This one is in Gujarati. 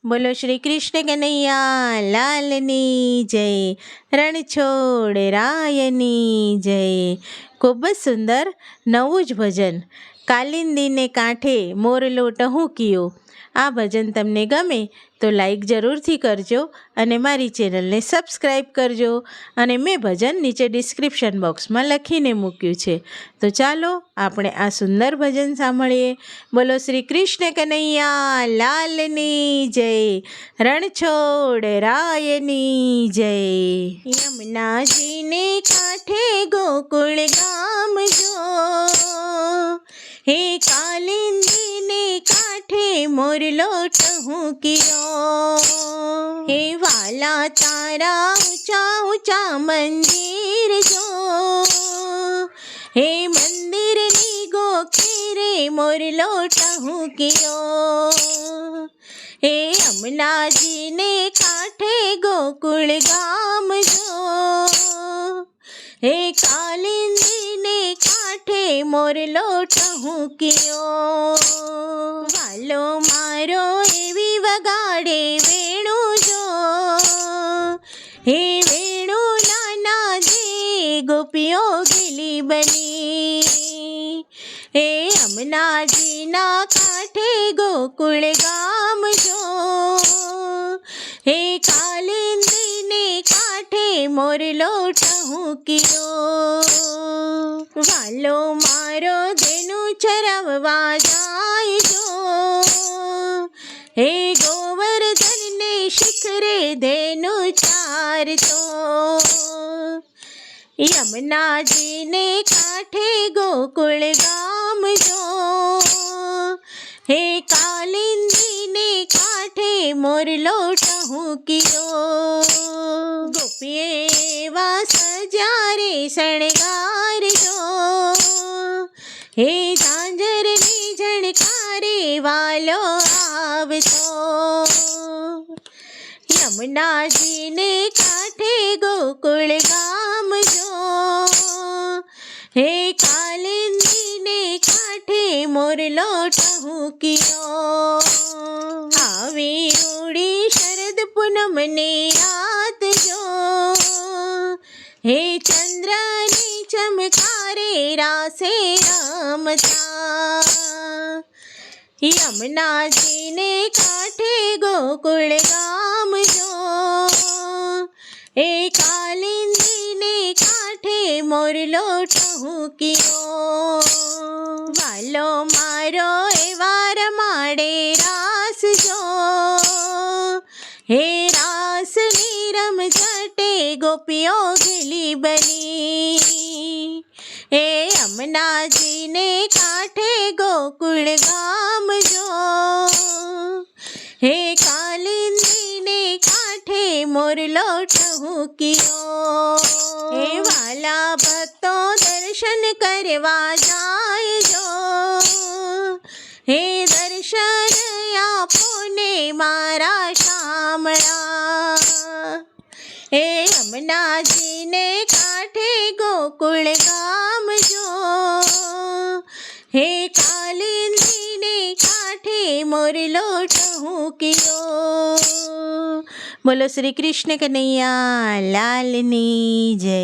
બોલો શ્રી કૃષ્ણ કનૈયા લાલની જય, રણછોડ રાયની જય. ખૂબ જ સુંદર નવું જ ભજન, કાલિંદીને કાંઠે મોરલો ટહુકિયો. આ ભજન તમને ગમે તો લાઈક જરૂરથી કરજો અને મારી ચેનલને સબસ્ક્રાઈબ કરજો. અને મેં ભજન નીચે ડિસ્ક્રિપ્શન બોક્સમાં લખીને મૂક્યું છે. તો ચાલો આપણે આ સુંદર ભજન સાંભળીએ. બોલો શ્રી કૃષ્ણ કનૈયા લાલની જય, રણછોડ રાયની જય. યમુનાજીને કાંઠે ગોકુળ ગામ જો, હે કાલિંદીને કાંઠે મોરલો ટહુકિયો. હે વાલા તારા ઊંચા ઊંચા મંદિર જો, હે મંદિરની ગોખેરે મોરલો ટહુકિયો. હે યમુનાજીને કાંઠે ગોકુળ ગામ જો, હે કાલિંદીને કાંઠે મોરલો ટહુકિયો. વાલો મારો એવી વગાડે વેણું જો, હે વેણું નાના દે ગોપીઓ ગીલી બની. હે યમુનાજીના કાંઠે ગોકુળ ગામ જો, હે કાલિંદીને કાંઠે મોરલો ટહુકિયો. વાલો મારો ધેનું ચરાવવા જાય જો, હે ગોવર્ધનને શિખરે ધેનું ચારતો. યમુનાજીને કાંઠે ગોકુળ ગામ જો, હે કાલિંદીને કાંઠે મોરલો ટહુકિયો. ગોપીએ એવા સજ્યા રે શણગાર જો, હે ઝાંઝરની ઝણકારે વાલો આવતો. યમુનાજીને કાંઠે ગોકુળ ગામ જો, હે કાલિંદીને કાંઠે મોરલો ટહુકિયો. આવી રૂડી શરદ પૂનમની રાત જો, હે ચંદ્રની ચમકારે રાસે રમતા. યમુનાજીને કાંઠે ગોકુળ ગામ જો, હે કાલિંદીને કાંઠે મોરલો ટહુકિયો. વાલો મારો એવા રમાડે રાસ જો, હે રાસની રમઝટે ગોપીઓ ગીલી બની. હે યમુનાજીને કાંઠે ગોકુળ ગામ જો, હે કાલિંદીને કાંઠે મોરલો ટહુકિયો. હે વાલા ભક્તો દર્શન કરવા જાય જો, હે દર્શન આપો ને મારા શામળા. હે યમુનાજીને કાંઠે ગોકુળ ગામ જો, હે કાલિંદીને કાંઠે મોરલો ટહુકિયો. બોલો શ્રી કૃષ્ણ કનૈયા લાલની જય.